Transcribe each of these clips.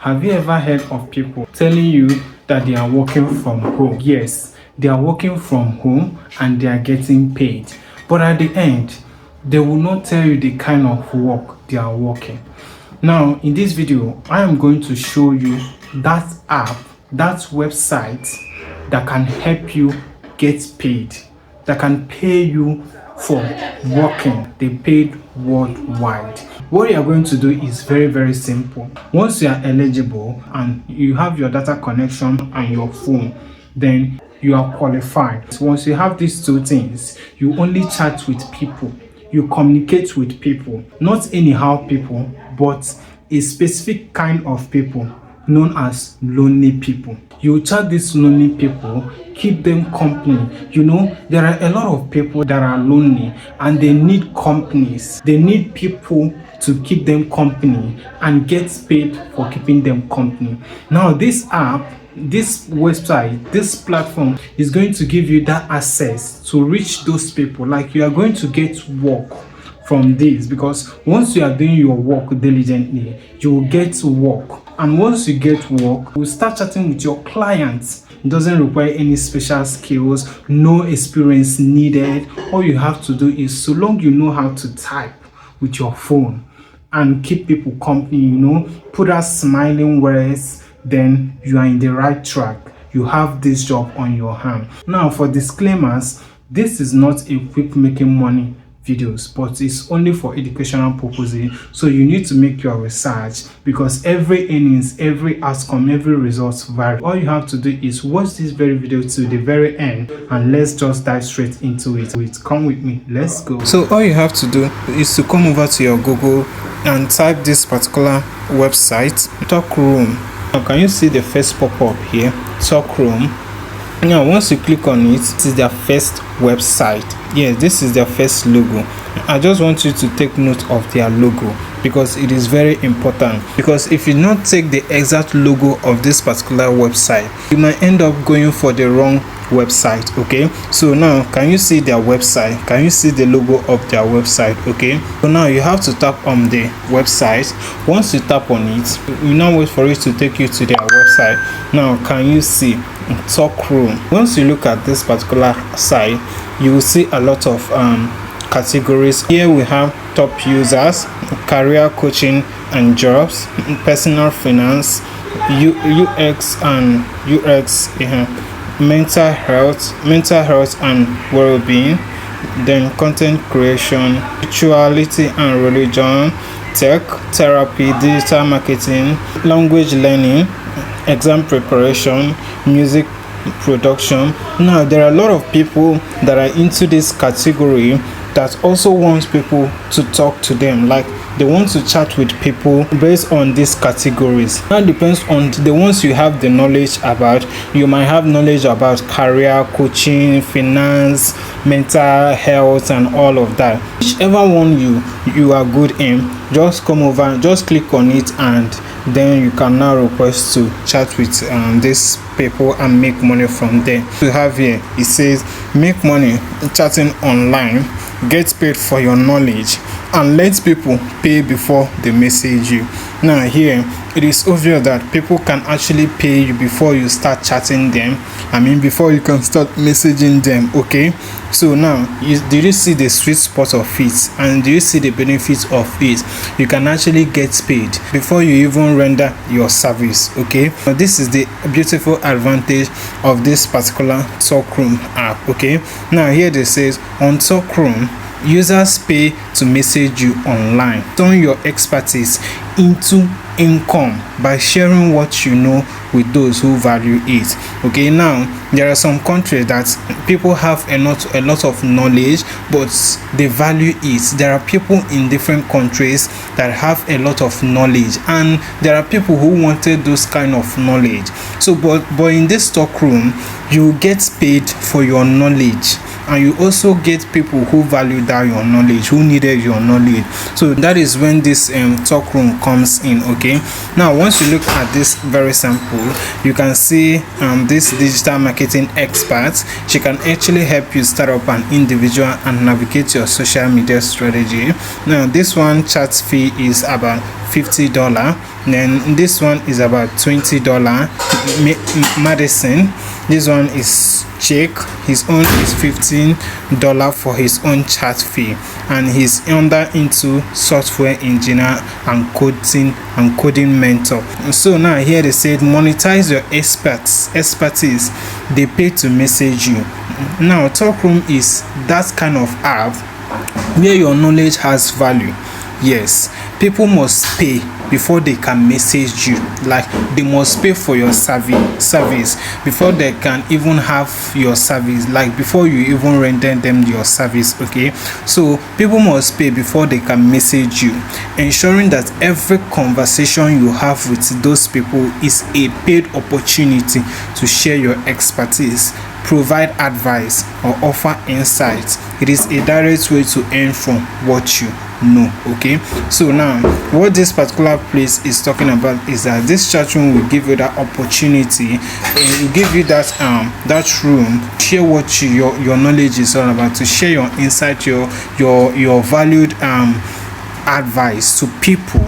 Have you ever heard of people telling you that they are working from home? Yes, they are working from home and they are getting paid. But at the end, they will not tell you the kind of work they are working. Now, in this video, I am going to show you that app, that website that can help you get paid, that can pay you for working. They paid worldwide. What you are going to do is very simple. Once you are eligible and you have your data connection and your phone, then you are qualified. Once you have these two things, you only chat with people, you communicate with people, not anyhow people, but a specific kind of people known as lonely people. You chat these lonely people, keep them company. You know, there are a lot of people that are lonely and they need companies. They need people to keep them company and get paid for keeping them company. Now, this app, this website, this platform is going to give you that access to reach those people. Like, you are going to get work from this, because once you are doing your work diligently, you will get work. And once you get work, you will start chatting with your clients. It doesn't require any special skills, no experience needed. All you have to do is, so long you know how to type with your phone and keep people company, you know, put out smiling words, then you are in the right track. You have this job on your hand. Now, for disclaimers, this is not a quick making money videos, but it's only for educational purposes. So you need to make your research, because every earnings, every outcome, every result vary. All you have to do is watch this very video to the very end, and let's just dive straight into it. Come with me, let's go. So all you have to do is to come over to your Google and type this particular website, Talkroom. Now, can you see the first pop-up here, Talkroom? Now, once you click on it, this is their first website. Yes, this is their first logo. I just want you to take note of their logo, because it is very important. Because if you not take the exact logo of this particular website, you might end up going for the wrong website. Okay, so now can you see their website? Can you see the logo of their website? Okay, so now you have to tap on the website. Once you tap on it, you now wait for it to take you to their website. Now, can you see Talkroom? Once you look at this particular site, you will see a lot of categories. Here we have top users, career coaching and jobs, personal finance, UX and UX, mental health and well-being, then content creation, spirituality and religion, tech, therapy, digital marketing, language learning, exam preparation, music production. Now, there are a lot of people that are into this category that also wants people to talk to them, like they want to chat with people based on these categories. That depends on the ones you have the knowledge about. You might have knowledge about career coaching, finance, mental health and all of that. Whichever one you are good in, just come over, just click on it, and then you can now request to chat with these people and make money from there. You have here, it says make money chatting online, get paid for your knowledge, and let people pay before they message you. Now, here it is obvious that people can actually pay you before you start chatting them. I mean, before you can start messaging them. Okay, so now did you see the sweet spot of it, and do you see the benefits of it? You can actually get paid before you even render your service. Okay, now this is the beautiful advantage of this particular Talkroom app. Okay, now here it says on Talkroom, users pay to message you online. Turn your expertise into income by sharing what you know with those who value it. Okay, now there are some countries that people have a lot of knowledge, but they value it. There are people in different countries that have a lot of knowledge, and there are people who wanted those kind of knowledge. So but in this Talkroom, you get paid for your knowledge. and you also get people who value that your knowledge, who needed your knowledge. So that is when this Talkroom comes in. Okay, now once you look at this very sample, you can see this digital marketing expert. She can actually help you start up an individual and navigate your social media strategy. Now this one chat fee is about $50, then this one is about $20. Madison, this one is check, his own is $15 for his own chat fee, and he's into software engineer and coding mentor. So now here they said monetize your expertise, they pay to message you. Now Talkroom is that kind of app where your knowledge has value. Yes, people must pay before they can message you. Like they must pay for your service before they can even have your service, like before you even render them your service. Okay, so people must pay before they can message you, ensuring that every conversation you have with those people is a paid opportunity to share your expertise, provide advice, or offer insights. It is a direct way to earn from what you know. Okay, so now what this particular place is talking about is that this chat room will give you that opportunity, and will give you that room to share what your knowledge is all about, to share your insight, your valued advice to people.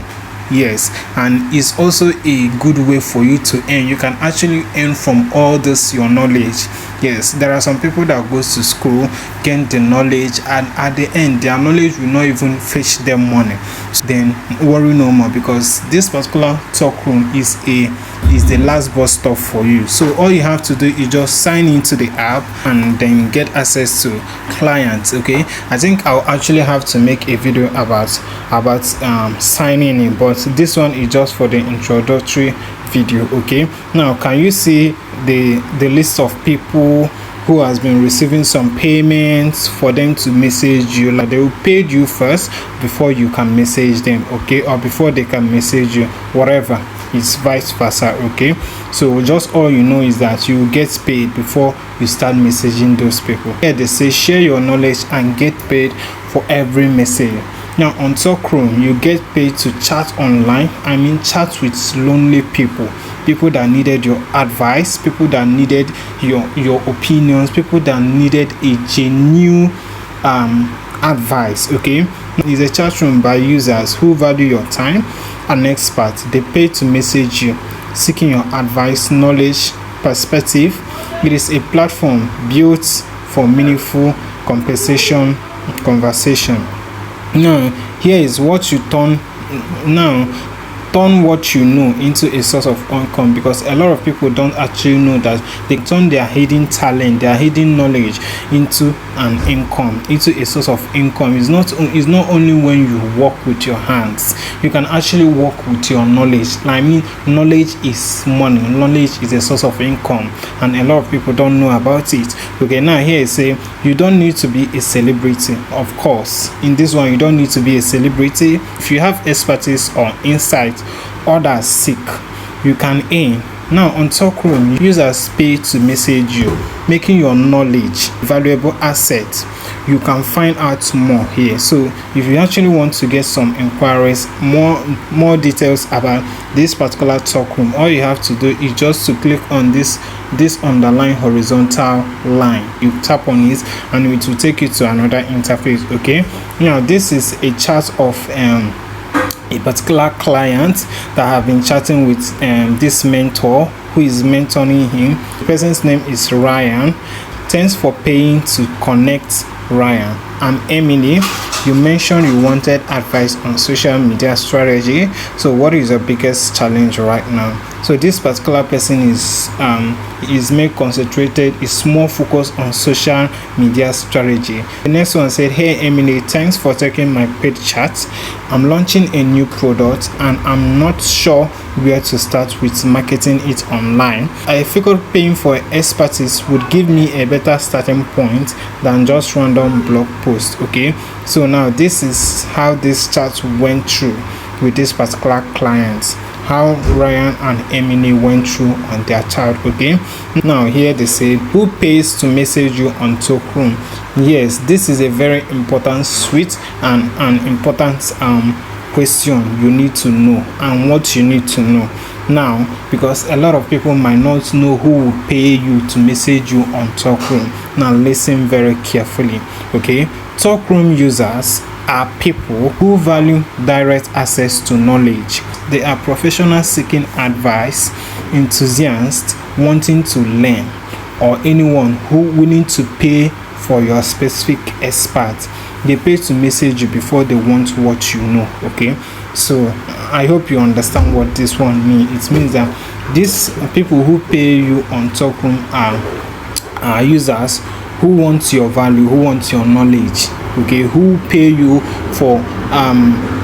Yes, and it's also a good way for you to earn. You can actually earn from all this your knowledge. Yes, there are some people that goes to school, gain the knowledge, and at the end their knowledge will not even fetch them money. So then worry no more, because this particular Talkroom is the last bus stop for you. So all you have to do is just sign into the app and then get access to clients. Okay, I think I'll actually have to make a video about signing in, but this one is just for the introductory video. Okay, now can you see the list of people who has been receiving some payments for them to message you? Like they will pay you first before you can message them. Okay, or before they can message you, whatever, it's vice versa. Okay, so just all you know is that you get paid before you start messaging those people. Here they say share your knowledge and get paid for every message. Now on Talkroom you get paid to chat online. I mean chat with lonely people that needed your advice, people that needed your opinions, people that needed a genuine advice. Okay, it's a chat room by users who value your time and expert. They pay to message you, seeking your advice, knowledge, perspective. It is a platform built for meaningful conversation. Now here is what you turn what you know into a source of income, because a lot of people don't actually know that they turn their hidden talent, their hidden knowledge into an income, into a source of income. It's not only when you work with your hands, you can actually work with your knowledge. I mean, knowledge is money, knowledge is a source of income, and a lot of people don't know about it. Okay, now here I say you don't need to be a celebrity. Of course, in this one you don't need to be a celebrity. If you have expertise or insight others seek, you can earn. Now on Talkroom, users pay to message you, making your knowledge valuable asset. You can find out more here. So if you actually want to get some inquiries, more details about this particular Talkroom, all you have to do is just to click on this underline horizontal line. You tap on it and it will take you to another interface. Okay, now this is a chart of a particular client that have been chatting with this mentor who is mentoring him. The person's name is Ryan. Thanks for paying to connect, Ryan. I'm Emily. You mentioned you wanted advice on social media strategy. So what is your biggest challenge right now? So this particular person is more focused on social media strategy. The next one said, hey Emily, thanks for taking my paid chat. I'm launching a new product and I'm not sure where to start with marketing it online. I figured paying for expertise would give me a better starting point than just random blog post. Okay, so now this is how this chat went through with this particular client. how Ryan and Emily went through on their child. Okay, now here they say, who pays to message you on Talkroom? Yes, this is a very important sweet and an important question you need to know, and what you need to know now, because a lot of people might not know who will pay you to message you on Talkroom. Now listen very carefully. Okay, Talkroom users are people who value direct access to knowledge. They are professionals seeking advice, enthusiasts wanting to learn, or anyone who willing to pay for your specific expert. They pay to message you before they want what you know. Okay, so I hope you understand what this one means. It means that these people who pay you on Talkroom are users who want your value, who want your knowledge. Okay, who pay you for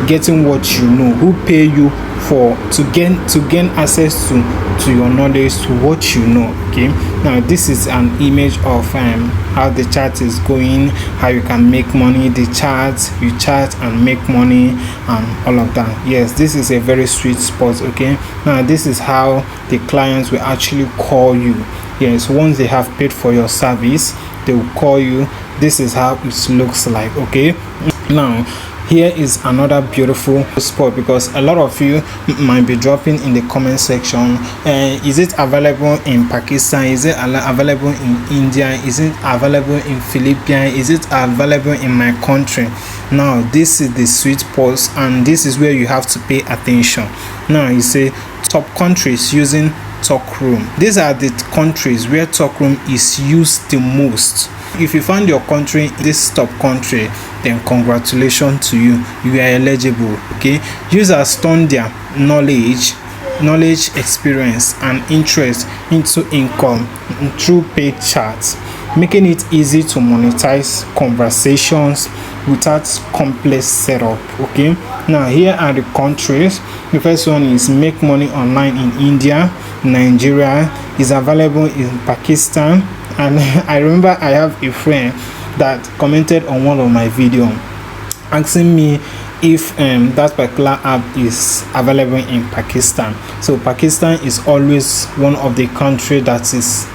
getting what you know, who pay you for to gain access to your knowledge, to what you know. Okay, now this is an image of how the chart is going, how you can make money. The chart, you chart and make money and all of that. Yes, this is a very sweet spot. Okay, now this is how the clients will actually call you. Yes, once they have paid for your service, they will call you. This is how it looks like. Okay, now here is another beautiful spot, because a lot of you might be dropping in the comment section, is it available in Pakistan, is it available in India, is it available in Philippines, is it available in my country? Now this is the sweet spot, and this is where you have to pay attention. Now you say top countries using Talkroom. These are the countries where Talkroom is used the most. If you find your country in this top country, then congratulations to you, you are eligible. Okay, users turn their knowledge, experience and interest into income through paid chats, making it easy to monetize conversations without complex setup. Okay, now here are the countries. The first one is make money online in India. Nigeria is available in Pakistan. And I remember I have a friend that commented on one of my videos asking me if that particular app is available in Pakistan. So Pakistan is always one of the countries that is,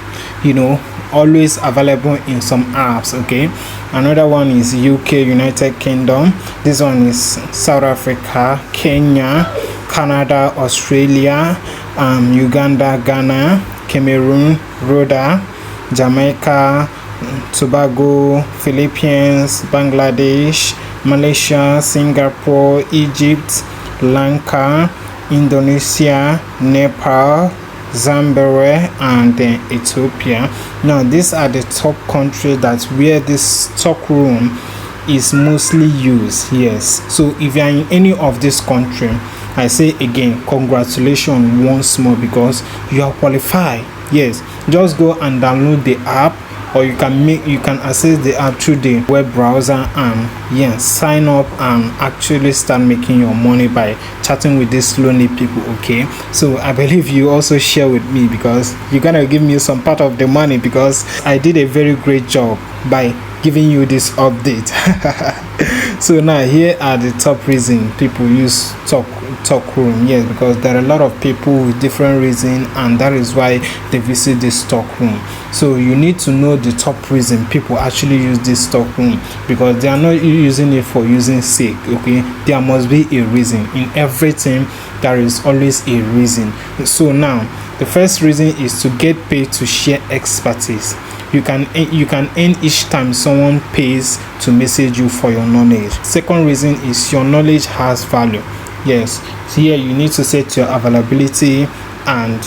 always available in some apps. Okay, another one is UK, United Kingdom. This one is South Africa, Kenya, Canada, Australia, Uganda, Ghana, Cameroon, Rwanda, Jamaica, Tobago, Philippines, Bangladesh, Malaysia, Singapore, Egypt, Lanka, Indonesia, Nepal, Zambia, and Ethiopia. Now these are the top countries that where this Talkroom is mostly used. Yes, so if you are in any of this country, I say again, congratulations once more, because you are qualified. Yes, just go and download the app, or you can access the app through the web browser, and sign up and actually start making your money by chatting with these lonely people. Okay, so I believe you also share with me, because you're gonna give me some part of the money, because I did a very great job by giving you this update. So now here are the top reason people use Talkroom. Yes, because there are a lot of people with different reason, and that is why they visit this Talkroom. So you need to know the top reason people actually use this Talkroom, because they are not using it for using sake. Okay, there must be a reason. In everything there is always a reason. So now the first reason is to get paid to share expertise. You can earn each time someone pays to message you for your knowledge. Second reason is your knowledge has value. Yes, so here you need to set your availability and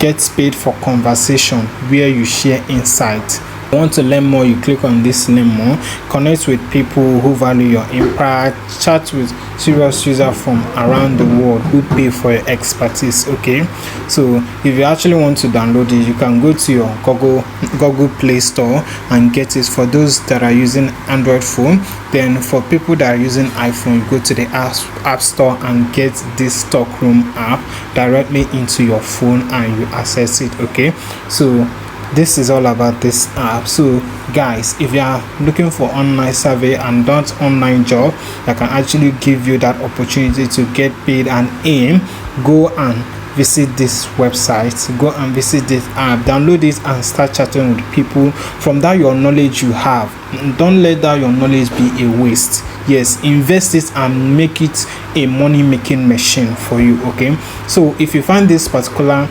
get paid for conversation where you share insight. If you want to learn more, you click on this learn more. Connect with people who value your impact. Chat with serious users from around the world who pay for your expertise. Okay, so if you actually want to download it, you can go to your Google Play Store and get it. For those that are using Android phone, then for people that are using iPhone, you go to the App Store and get this Talkroom app directly into your phone and you access it. Okay, so this is all about this app. So guys, if you are looking for online survey and that online job that can actually give you that opportunity to get paid and aim go and visit this website, go and visit this app, download it and start chatting with people. From that your knowledge you have, don't let that your knowledge be a waste. Yes, invest it and make it a money making machine for you. Okay, so if you find this particular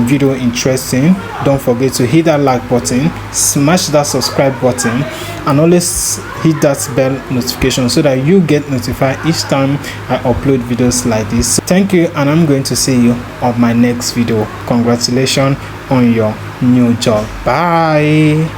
video interesting, don't forget to hit that like button, smash that subscribe button, and always hit that bell notification so that you get notified each time I upload videos like this. Thank you, and I'm going to see you on my next video. Congratulations on your new job. Bye.